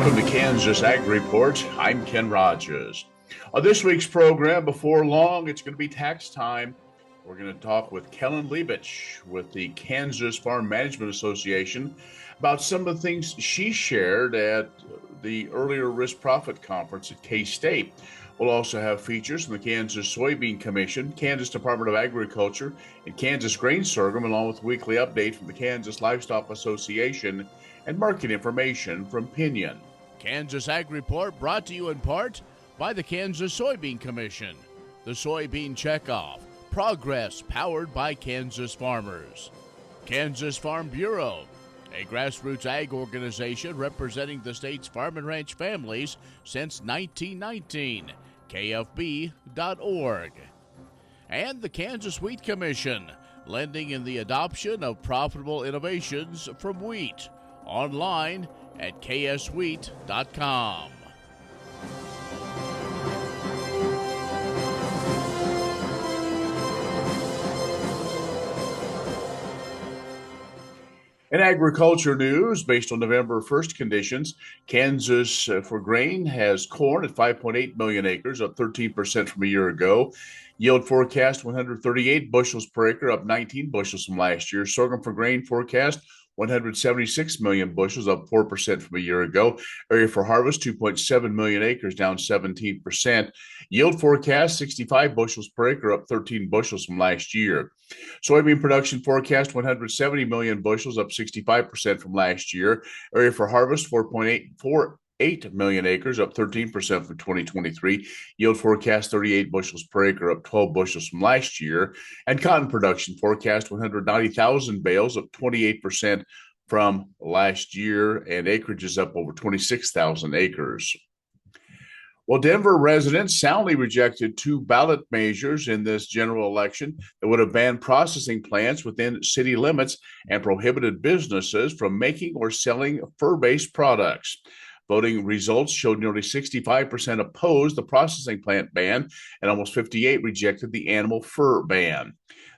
Welcome to Kansas Ag Report. I'm Ken Rogers. On this week's program, before long, it's going to be tax time. We're going to talk with Kellen Leibsch with the Kansas Farm Management Association about some of the things she shared at the earlier Risk Profit Conference at K-State. We'll also have features from the Kansas Soybean Commission, Kansas Department of Agriculture, and Kansas Grain Sorghum, along with a weekly update from the Kansas Livestock Association and market information from Pinion. Kansas Ag Report brought to you in part by the Kansas Soybean Commission, the Soybean Checkoff, progress powered by Kansas farmers. Kansas Farm Bureau, a grassroots ag organization representing the state's farm and ranch families since 1919, kfb.org. And the Kansas Wheat Commission, lending in the adoption of profitable innovations from wheat. Online at kswheat.com. In agriculture news, based on November 1st conditions, Kansas for grain has corn at 5.8 million acres, up 13% from a year ago. Yield forecast 138 bushels per acre, up 19 bushels from last year. Sorghum for grain forecast 176 million bushels, up 4% from a year ago. Area for harvest, 2.7 million acres, down 17%. Yield forecast, 65 bushels per acre, up 13 bushels from last year. Soybean production forecast, 170 million bushels, up 65% from last year. Area for harvest, 4.8 million acres, up 13% from 2023. Yield forecast 38 bushels per acre, up 12 bushels from last year. And cotton production forecast 190,000 bales, up 28% from last year. And acreage is up over 26,000 acres. Well, Denver residents soundly rejected two ballot measures in this general election that would have banned processing plants within city limits and prohibited businesses from making or selling fur-based products. Voting results showed nearly 65% opposed the processing plant ban and almost 58% rejected the animal fur ban.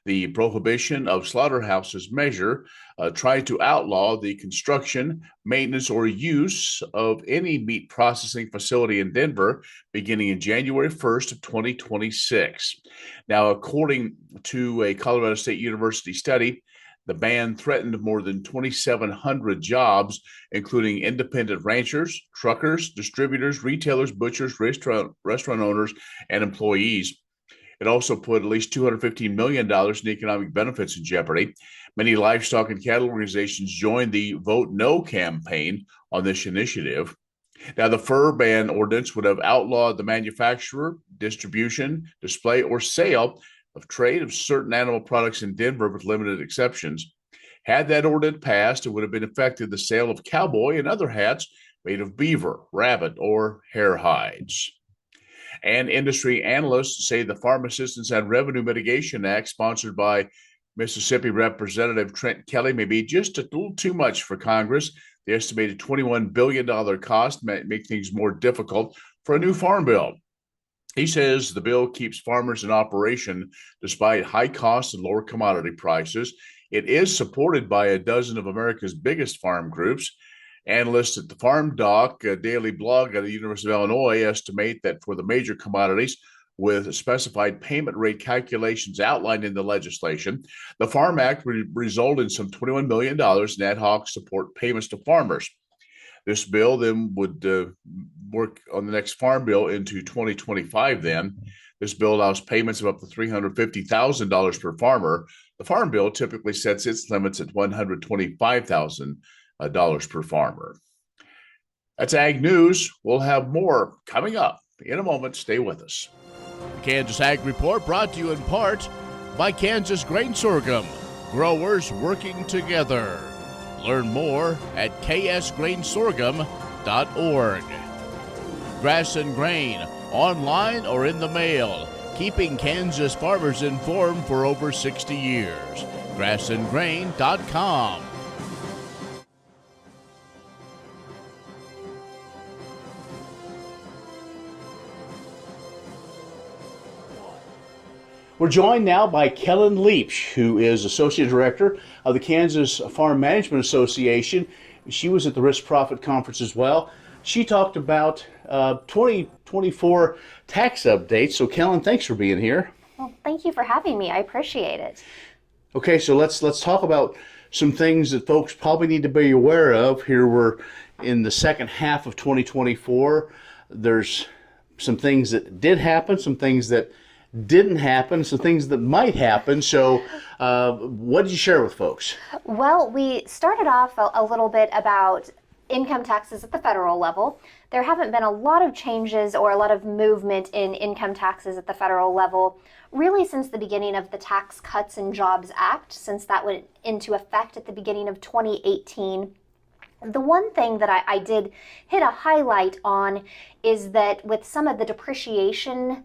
The prohibition of slaughterhouses measure tried to outlaw the construction, maintenance, or use of any meat processing facility in Denver beginning in January 1st of 2026. Now, according to a Colorado State University study, the ban threatened more than 2,700 jobs, including independent ranchers, truckers, distributors, retailers, butchers, restaurant owners, and employees. It also put at least $215 million in economic benefits in jeopardy. Many livestock and cattle organizations joined the Vote No campaign on this initiative. Now, the fur ban ordinance would have outlawed the manufacturer, distribution, display, or sale of trade of certain animal products in Denver with limited exceptions. Had that ordinance passed, it would have been affected the sale of cowboy and other hats made of beaver, rabbit, or hare hides. And industry analysts say the Farm Assistance and Revenue Mitigation Act, sponsored by Mississippi Representative Trent Kelly, may be just a little too much for Congress. The estimated $21 billion cost may make things more difficult for a new farm bill. He says the bill keeps farmers in operation despite high costs and lower commodity prices. It is supported by a dozen of America's biggest farm groups. Analysts at the Farm Doc daily blog at the University of Illinois estimate that for the major commodities with specified payment rate calculations outlined in the legislation, the Farm Act would result in some $21 million in ad hoc support payments to farmers. This bill then would work on the next farm bill into 2025 then. This bill allows payments of up to $350,000 per farmer. The farm bill typically sets its limits at $125,000 per farmer. That's Ag News. We'll have more coming up in a moment. Stay with us. The Kansas Ag Report brought to you in part by Kansas Grain Sorghum, growers working together. Learn more at ksgrainsorghum.org. Grass and Grain, online or in the mail, keeping Kansas farmers informed for over 60 years. grassandgrain.com. We're joined now by Kellen Leibsch, who is Associate Director of the Kansas Farm Management Association. She was at the Risk Profit Conference as well. She talked about 2024 tax updates. So Kellen, thanks for being here. Well, thank you for having me. I appreciate it. Okay, so let's talk about some things that folks probably need to be aware of. Here we're in the second half of 2024. There's some things that did happen, some things that didn't happen, some things that might happen. So what did you share with folks? Well, we started off a little bit about income taxes at the federal level. There haven't been a lot of changes or a lot of movement in income taxes at the federal level really since the beginning of the Tax Cuts and Jobs Act, since that went into effect at the beginning of 2018. The one thing that I did hit a highlight on is that with some of the depreciation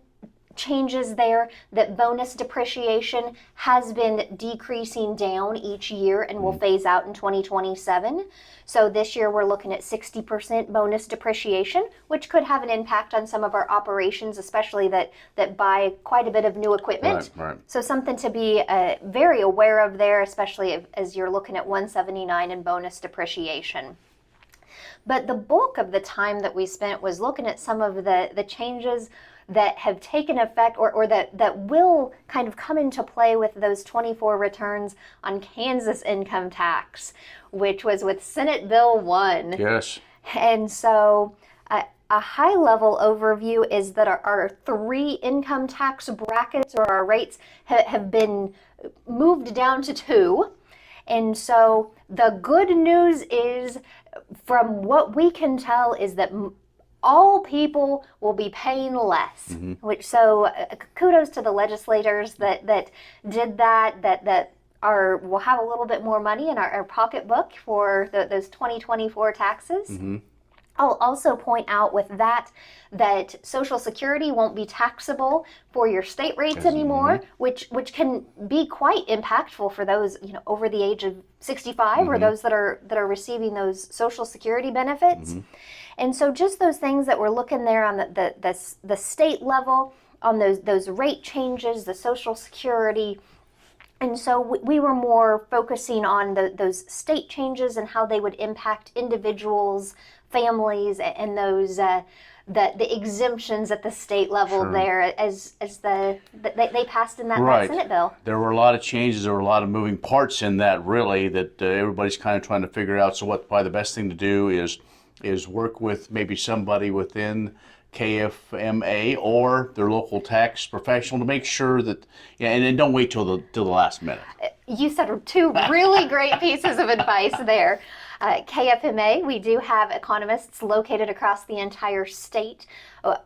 changes there, that bonus depreciation has been decreasing down each year and will phase out in 2027. So this year we're looking at 60% bonus depreciation, which could have an impact on some of our operations, especially that buy quite a bit of new equipment. Right. So something to be very aware of there, especially as you're looking at 179 and bonus depreciation. But the bulk of the time that we spent was looking at some of the changes that have taken effect or that will kind of come into play with those 24 returns on Kansas income tax, which was with Senate Bill 1. Yes. And so a high-level overview is that our three income tax brackets or our rates have been moved down to 2. And so the good news is, from what we can tell, is that all people will be paying less, which so kudos to the legislators that did that will have a little bit more money in our pocketbook for those 2024 taxes. I'll also point out with that Social Security won't be taxable for your state rates anymore, which can be quite impactful for those over the age of 65 or those that are receiving those Social Security benefits. And so just those things that we're looking there on the state level, on those rate changes, the Social Security. And so we were more focusing on those state changes and how they would impact individuals, families, and those the exemptions at the state level there as they passed in that Senate bill. There were a lot of changes. There were a lot of moving parts in that, really, that everybody's kind of trying to figure out. So probably the best thing to do is work with maybe somebody within KFMA or their local tax professional to make sure that, and then don't wait till the last minute. You said two really great pieces of advice there. KFMA, we do have economists located across the entire state.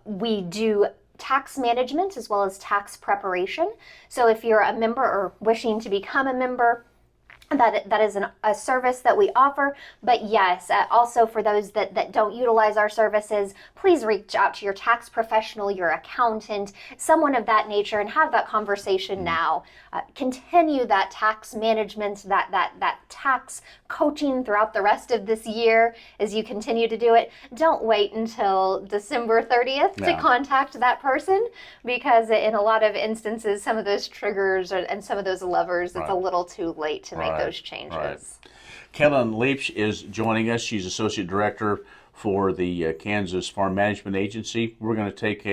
We do tax management as well as tax preparation. So if you're a member or wishing to become a member, that is a service that we offer. But yes, also for those that don't utilize our services, please reach out to your tax professional, your accountant, someone of that nature, and have that conversation now. Continue that tax management, that tax coaching throughout the rest of this year as you continue to do it. Don't wait until December 30th to contact that person, because in a lot of instances, some of those triggers and some of those levers, it's a little too late to make those changes. Right. Kellen Leibsch is joining us. She's Associate Director for the Kansas Farm Management Agency. We're going to take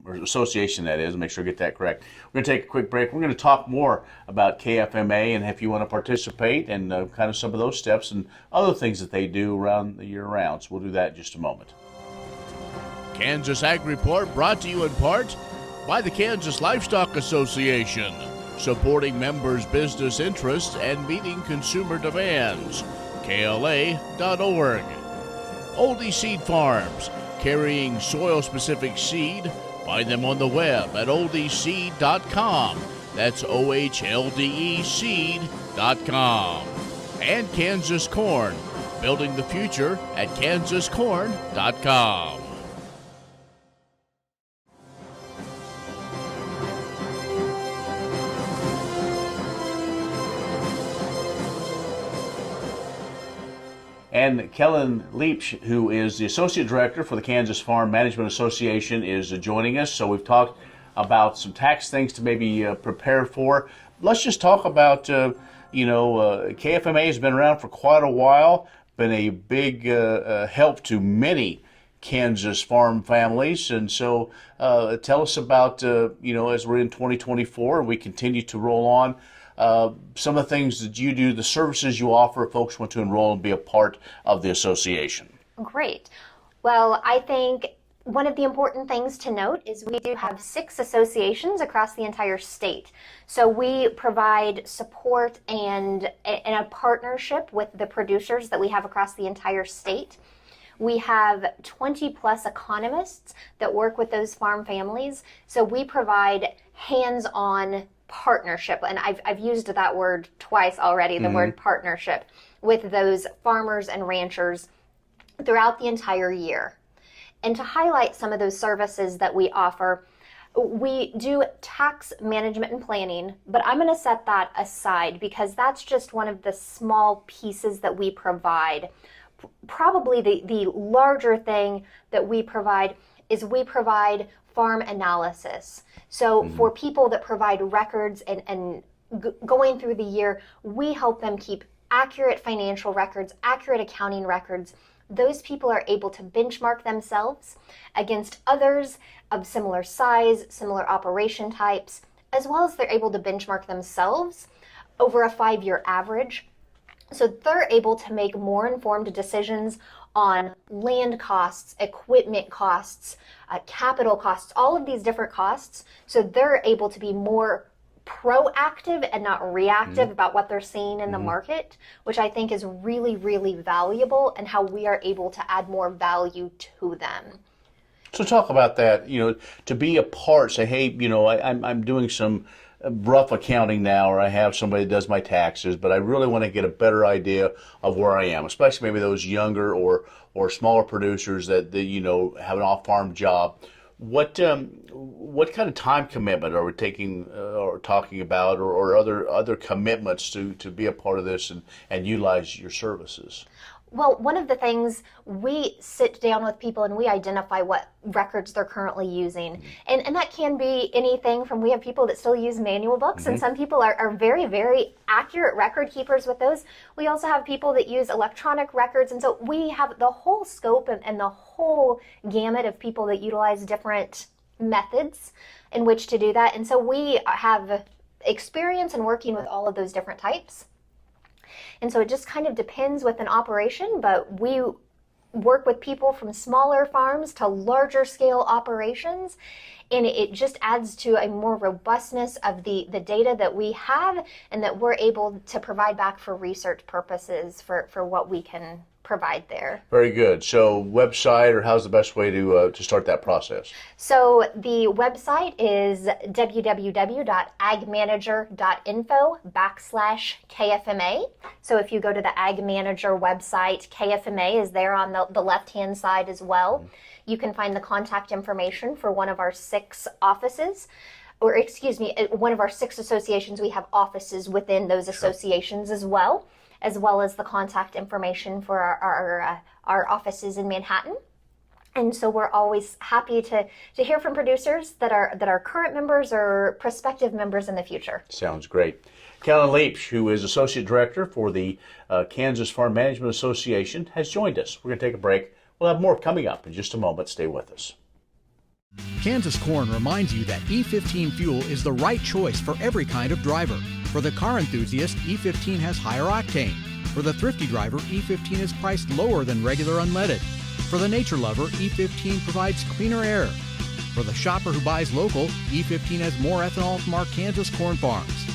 or association, that is, make sure I get that correct. We're going to take a quick break. We're going to talk more about KFMA and if you want to participate and kind of some of those steps and other things that they do around the year round. So we'll do that in just a moment. Kansas Ag Report brought to you in part by the Kansas Livestock Association, supporting members' business interests and meeting consumer demands. KLA.org. Oldie Seed Farms, carrying soil-specific seed. Find them on the web at oldieseed.com. That's OHLDE seed.com. And Kansas Corn, building the future at kansascorn.com. And Kellen Leibsch, who is the Associate Director for the Kansas Farm Management Association, is joining us. So we've talked about some tax things to maybe prepare for. Let's just talk about, KFMA has been around for quite a while, been a big help to many Kansas farm families. And so tell us about, as we're in 2024 and we continue to roll on, some of the things that you do, the services you offer if folks want to enroll and be a part of the association. Great. Well, I think one of the important things to note is we do have 6 associations across the entire state. So we provide support and a partnership with the producers that we have across the entire state. We have 20 plus economists that work with those farm families. So we provide hands-on partnership, and I've used that word twice already, the word partnership, with those farmers and ranchers throughout the entire year. And to highlight some of those services that we offer, we do tax management and planning, but I'm going to set that aside because that's just one of the small pieces that we provide. Probably the larger thing that we provide is we provide farm analysis. So for people that provide records and going through the year, we help them keep accurate financial records, accurate accounting records. Those people are able to benchmark themselves against others of similar size, similar operation types, as well as they're able to benchmark themselves over a 5-year average. So they're able to make more informed decisions on land costs, equipment costs, capital costs, all of these different costs. So they're able to be more proactive and not reactive about what they're seeing in the market, which I think is really, really valuable, and how we are able to add more value to them. So talk about that, to be a part, say, hey, I'm doing some rough accounting now, or I have somebody that does my taxes, but I really want to get a better idea of where I am, especially maybe those younger or smaller producers that have an off-farm job. What kind of time commitment are we taking or talking about, or other commitments to be a part of this and utilize your services? Well, one of the things, we sit down with people and we identify what records they're currently using. And that can be anything from, we have people that still use manual books, and some people are very, very accurate record keepers with those. We also have people that use electronic records. And so we have the whole scope and the whole gamut of people that utilize different methods in which to do that. And so we have experience in working with all of those different types. And so it just kind of depends with an operation, but we work with people from smaller farms to larger scale operations, and it just adds to a more robustness of the data that we have and that we're able to provide back for research purposes for what we can provide there. Very good. So website, or how's the best way to start that process? So the website is www.agmanager.info/KFMA. So if you go to the Ag Manager website, KFMA is there on the left-hand side as well. You can find the contact information for one of our 6 offices, or excuse me, one of our 6 associations. We have offices within those associations as well as the contact information for our offices in Manhattan. And so we're always happy to hear from producers that are current members or prospective members in the future. Sounds great. Kellen Leibsch, who is Associate Director for the Kansas Farm Management Association, has joined us. We're going to take a break. We'll have more coming up in just a moment. Stay with us. Kansas Corn reminds you that E15 fuel is the right choice for every kind of driver. For the car enthusiast, E15 has higher octane. For the thrifty driver, E15 is priced lower than regular unleaded. For the nature lover, E15 provides cleaner air. For the shopper who buys local, E15 has more ethanol from our Kansas corn farms.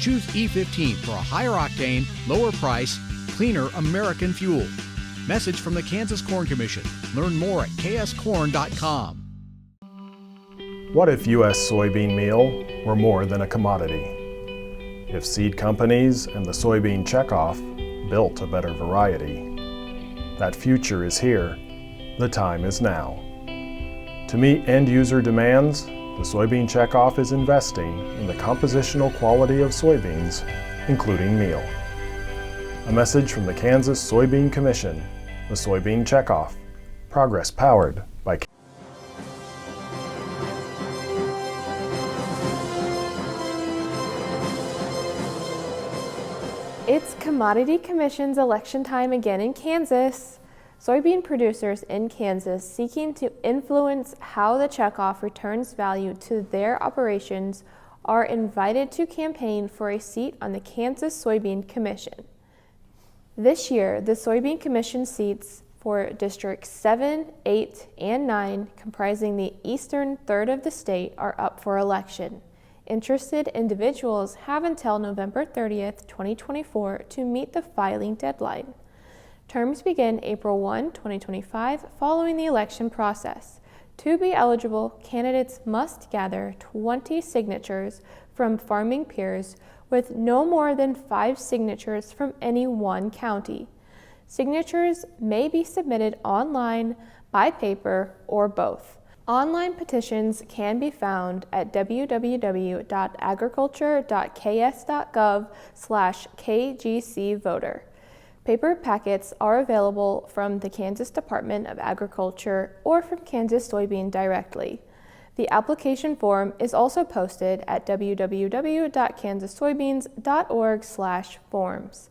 Choose E15 for a higher octane, lower price, cleaner American fuel. Message from the Kansas Corn Commission. Learn more at kscorn.com. What if U.S. soybean meal were more than a commodity? If seed companies and the soybean checkoff built a better variety? That future is here. The time is now. To meet end-user demands, the soybean checkoff is investing in the compositional quality of soybeans, including meal. A message from the Kansas Soybean Commission, the Soybean Checkoff. Progress powered by It's Commodity Commission's election time again in Kansas. Soybean producers in Kansas seeking to influence how the checkoff returns value to their operations are invited to campaign for a seat on the Kansas Soybean Commission. This year, the Soybean Commission seats for Districts 7, 8, and 9, comprising the eastern third of the state, are up for election. Interested individuals have until November 30th, 2024 to meet the filing deadline. Terms begin April 1, 2025, following the election process. To be eligible, candidates must gather 20 signatures from farming peers with no more than 5 signatures from any one county. Signatures may be submitted online, by paper, or both. Online petitions can be found at www.agriculture.ks.gov/kgcvoter. Paper packets are available from the Kansas Department of Agriculture or from Kansas Soybean directly. The application form is also posted at www.kansassoybeans.org/forms.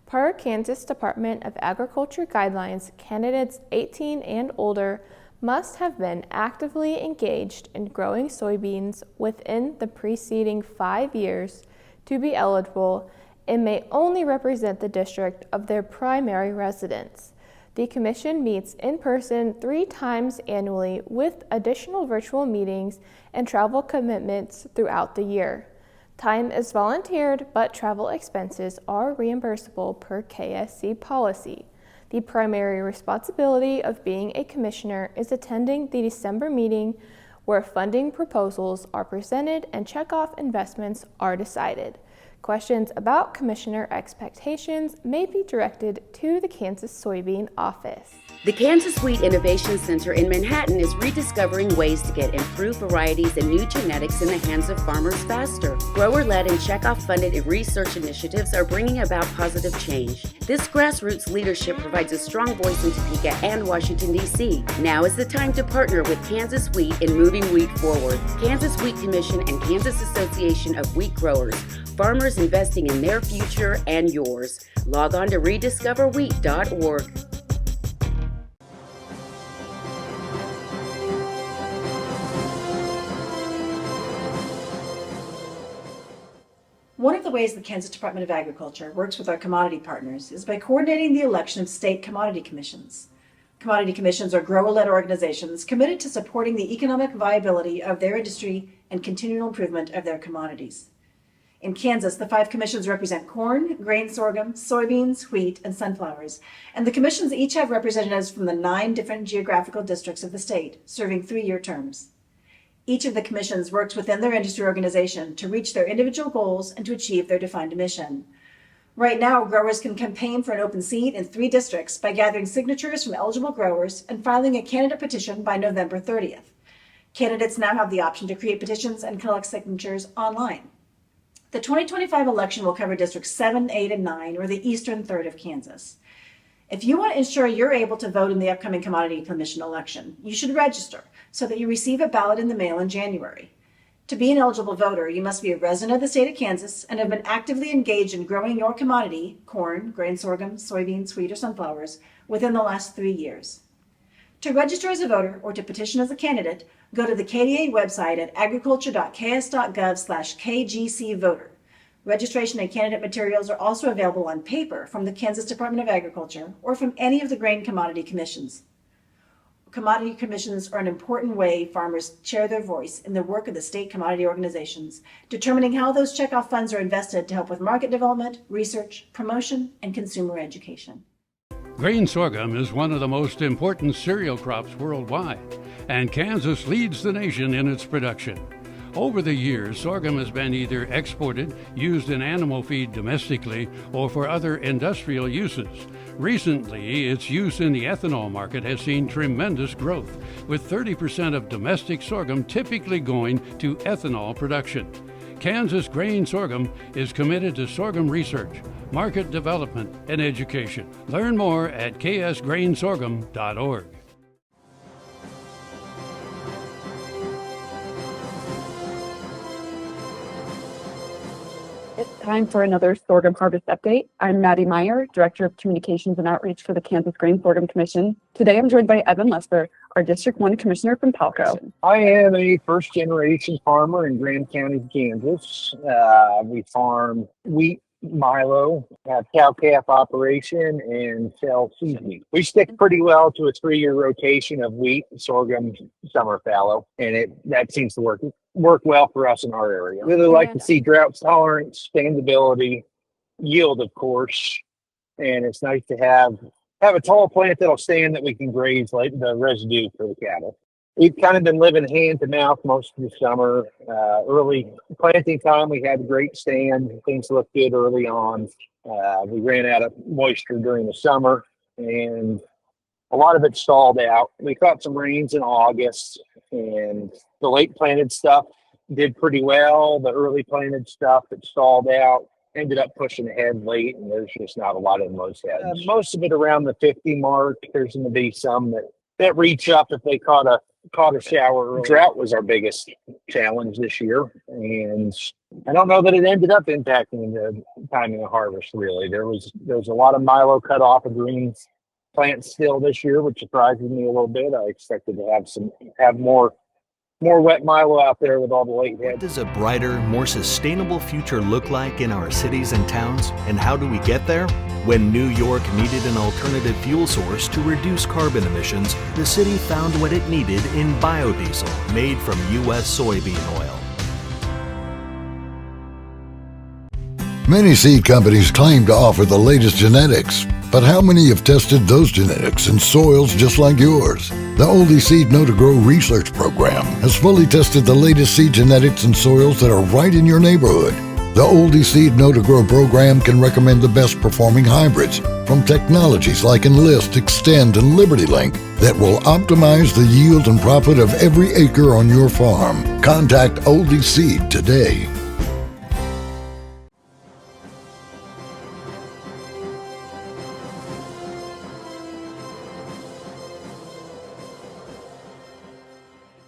Per Kansas Department of Agriculture guidelines, candidates 18 and older must have been actively engaged in growing soybeans within the preceding 5 years to be eligible and may only represent the district of their primary residence. The Commission meets in person 3 times annually with additional virtual meetings and travel commitments throughout the year. Time is volunteered, but travel expenses are reimbursable per KSC policy. The primary responsibility of being a commissioner is attending the December meeting where funding proposals are presented and checkoff investments are decided. Questions about commissioner expectations may be directed to the Kansas Soybean office. The Kansas Wheat Innovation Center in Manhattan is rediscovering ways to get improved varieties and new genetics in the hands of farmers faster. Grower-led and checkoff-funded research initiatives are bringing about positive change. This grassroots leadership provides a strong voice in Topeka and Washington, D.C. Now is the time to partner with Kansas Wheat in moving wheat forward. Kansas Wheat Commission and Kansas Association of Wheat Growers. Farmers investing in their future and yours. Log on to rediscoverwheat.org. One of the ways the Kansas Department of Agriculture works with our commodity partners is by coordinating the election of state commodity commissions. Commodity commissions are grower-led organizations committed to supporting the economic viability of their industry and continual improvement of their commodities. In Kansas, the 5 commissions represent corn, grain sorghum, soybeans, wheat, and sunflowers, and the commissions each have representatives from the 9 different geographical districts of the state, serving 3-year terms. Each of the commissions works within their industry organization to reach their individual goals and to achieve their defined mission. Right now, growers can campaign for an open seat in 3 districts by gathering signatures from eligible growers and filing a candidate petition by November 30th. Candidates now have the option to create petitions and collect signatures online. The 2025 election will cover Districts 7, 8, and 9, or the eastern third of Kansas. If you want to ensure you're able to vote in the upcoming Commodity Commission election, you should register so that you receive a ballot in the mail in January. To be an eligible voter, you must be a resident of the state of Kansas and have been actively engaged in growing your commodity, corn, grain sorghum, soybeans, wheat, or sunflowers, within the last 3 years. To register as a voter or to petition as a candidate, go to the KDA website at agriculture.ks.gov/kgcvoter. Registration and candidate materials are also available on paper from the Kansas Department of Agriculture or from any of the grain commodity commissions. Commodity commissions are an important way farmers share their voice in the work of the state commodity organizations, determining how those checkoff funds are invested to help with market development, research, promotion, and consumer education. Grain sorghum is one of the most important cereal crops worldwide, and Kansas leads the nation in its production. Over the years, sorghum has been either exported, used in animal feed domestically, or for other industrial uses. Recently, its use in the ethanol market has seen tremendous growth, with 30% of domestic sorghum typically going to ethanol production. Kansas Grain Sorghum is committed to sorghum research, market development, and education. Learn more at ksgrainsorghum.org. It's time for another sorghum harvest update. I'm Maddie Meyer, Director of Communications and Outreach for the Kansas Grain Sorghum Commission. Today I'm joined by Evan Lesper, our District 1 Commissioner from Palco. I am a first-generation farmer in Grand County, Kansas. We farm wheat, milo, have cow-calf operation, and sell seasoning. We stick pretty well to a 3-year rotation of wheat, sorghum, summer fallow, and that seems to work well for us in our area. Really like to see drought tolerance, standability, yield, of course, and it's nice to have a tall plant that'll stand that we can graze like the residue for the cattle. We've kind of been living hand to mouth most of the summer. Early planting time, we had a great stand. Things looked good early on. We ran out of moisture during the summer, and a lot of it stalled out. We caught some rains in August, and the late planted stuff did pretty well. The early planted stuff that stalled out ended up pushing ahead late, and there's just not a lot in those heads. Most of it around the 50 mark. There's going to be some that reach up if they caught a shower early. Drought was our biggest challenge this year, and I don't know that it ended up impacting the timing of harvest. Really, there was a lot of milo cut off of green plants still this year, which surprises me a little bit. I expected to have more wet milo out there with all the late heads. What does a brighter, more sustainable future look like in our cities and towns, and how do we get there? When New York needed an alternative fuel source to reduce carbon emissions, the city found what it needed in biodiesel made from U.S. soybean oil. Many seed companies claim to offer the latest genetics, but how many have tested those genetics in soils just like yours? The Oldie Seed Know to Grow research program has fully tested the latest seed genetics in soils that are right in your neighborhood. The Oldie Seed Know to Grow program can recommend the best performing hybrids from technologies like Enlist, Extend, and Liberty Link that will optimize the yield and profit of every acre on your farm. Contact Oldie Seed today.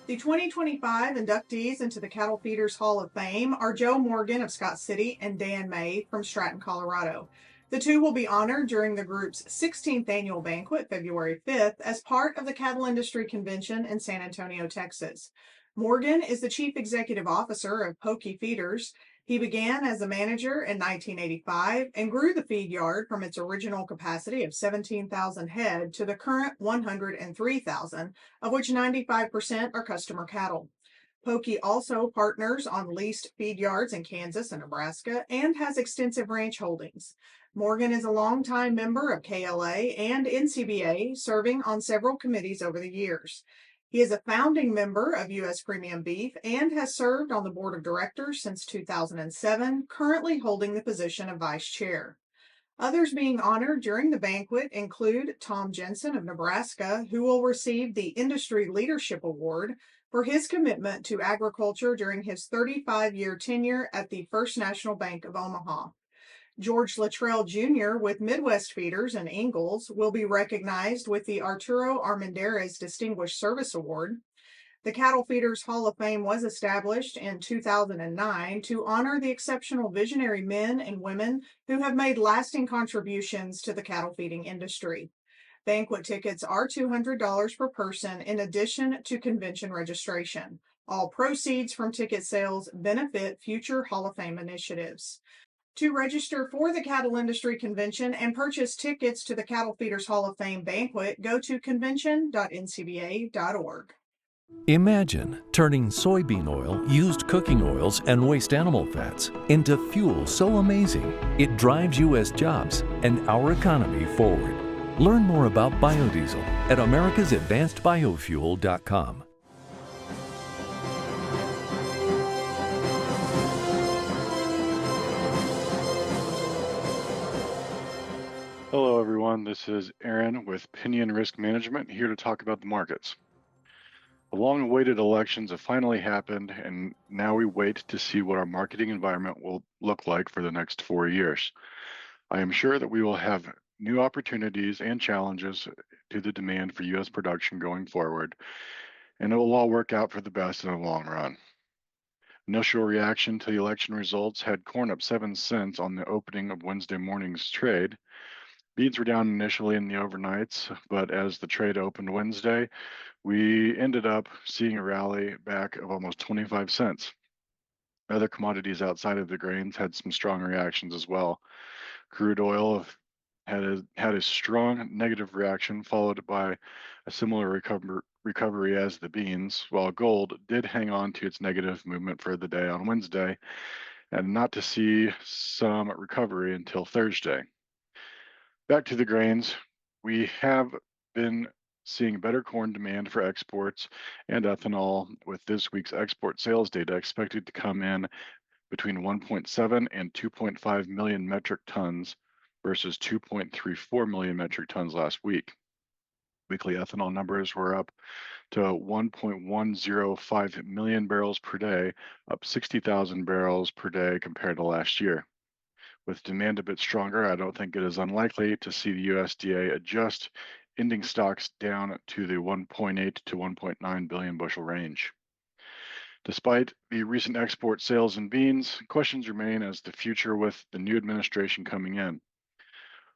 The 2025 inductees into the Cattle Feeders Hall of Fame are Joe Morgan of Scott City and Dan May from Stratton, Colorado. The two will be honored during the group's 16th annual banquet, February 5th, as part of the Cattle Industry Convention in San Antonio, Texas. Morgan is the Chief Executive Officer of Pokey Feeders. He began as a manager in 1985 and grew the feed yard from its original capacity of 17,000 head to the current 103,000, of which 95% are customer cattle. Pokey also partners on leased feed yards in Kansas and Nebraska and has extensive ranch holdings. Morgan is a longtime member of KLA and NCBA, serving on several committees over the years. He is a founding member of U.S. Premium Beef and has served on the board of directors since 2007, currently holding the position of vice chair. Others being honored during the banquet include Tom Jensen of Nebraska, who will receive the Industry Leadership Award for his commitment to agriculture during his 35-year tenure at the First National Bank of Omaha. George Luttrell Jr. with Midwest Feeders in Ingalls will be recognized with the Arturo Armendariz Distinguished Service Award. The Cattle Feeders Hall of Fame was established in 2009 to honor the exceptional visionary men and women who have made lasting contributions to the cattle feeding industry. Banquet tickets are $200 per person in addition to convention registration. All proceeds from ticket sales benefit future Hall of Fame initiatives. To register for the Cattle Industry Convention and purchase tickets to the Cattle Feeders Hall of Fame banquet, go to convention.ncba.org. Imagine turning soybean oil, used cooking oils, and waste animal fats into fuel so amazing it drives U.S. jobs and our economy forward. Learn more about biodiesel at americasadvancedbiofuel.com. Hello everyone, this is Aaron with Pinion Risk Management, here to talk about the markets. The long-awaited elections have finally happened, and now we wait to see what our marketing environment will look like for the next 4 years. I am sure that we will have new opportunities and challenges to the demand for U.S. production going forward, and it will all work out for the best in the long run. Initial reaction to the election results had corn up 7 cents on the opening of Wednesday morning's trade. Beans were down initially in the overnights, but as the trade opened Wednesday, we ended up seeing a rally back of almost 25 cents. Other commodities outside of the grains had some strong reactions as well. Crude oil had a strong negative reaction, followed by a similar recovery as the beans, while gold did hang on to its negative movement for the day on Wednesday, and not to see some recovery until Thursday. Back to the grains, we have been seeing better corn demand for exports and ethanol, with this week's export sales data expected to come in between 1.7 and 2.5 million metric tons versus 2.34 million metric tons last week. Weekly ethanol numbers were up to 1.105 million barrels per day, up 60,000 barrels per day compared to last year. With demand a bit stronger, I don't think it is unlikely to see the USDA adjust ending stocks down to the 1.8 to 1.9 billion bushel range. Despite the recent export sales in beans, questions remain as to the future with the new administration coming in.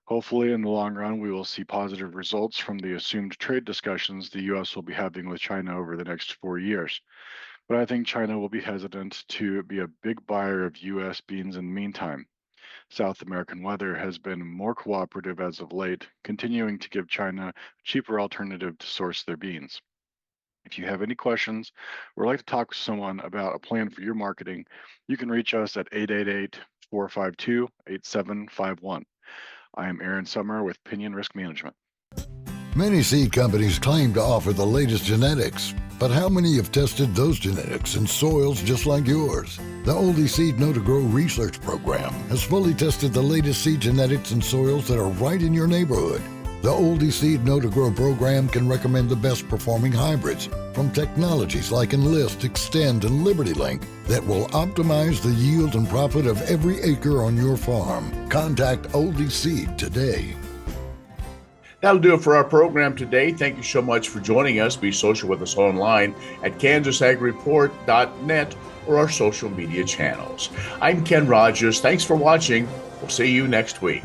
Hopefully, in the long run, we will see positive results from the assumed trade discussions the U.S. will be having with China over the next 4 years. But I think China will be hesitant to be a big buyer of U.S. beans in the meantime. South American weather has been more cooperative as of late, continuing to give China a cheaper alternative to source their beans. If you have any questions or would like to talk with someone about a plan for your marketing, you can reach us at 888-452-8751. I am Aaron Summer with Pinion Risk Management. Many seed companies claim to offer the latest genetics, but how many have tested those genetics in soils just like yours? The Oldie Seed Know to Grow research program has fully tested the latest seed genetics in soils that are right in your neighborhood. The Oldie Seed Know to Grow program can recommend the best performing hybrids from technologies like Enlist, Extend, and Liberty Link that will optimize the yield and profit of every acre on your farm. Contact Oldie Seed today. That'll do it for our program today. Thank you so much for joining us. Be social with us online at kansasagreport.net or our social media channels. I'm Ken Rogers. Thanks for watching. We'll see you next week.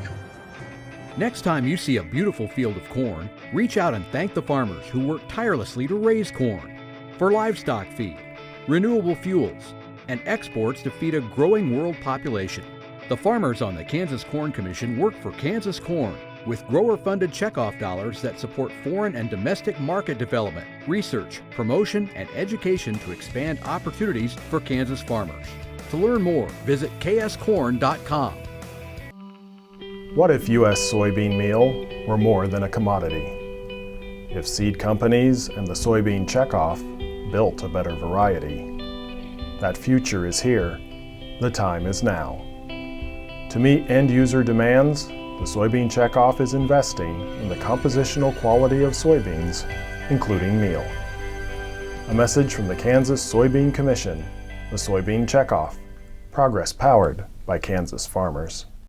Next time you see a beautiful field of corn, reach out and thank the farmers who work tirelessly to raise corn for livestock feed, renewable fuels, and exports to feed a growing world population. The farmers on the Kansas Corn Commission work for Kansas Corn with grower-funded checkoff dollars that support foreign and domestic market development, research, promotion, and education to expand opportunities for Kansas farmers. To learn more, visit kscorn.com. What if U.S. soybean meal were more than a commodity? If seed companies and the soybean checkoff built a better variety? That future is here. The time is now. To meet end-user demands, the soybean checkoff is investing in the compositional quality of soybeans, including meal. A message from the Kansas Soybean Commission, the Soybean Checkoff. Progress powered by Kansas farmers.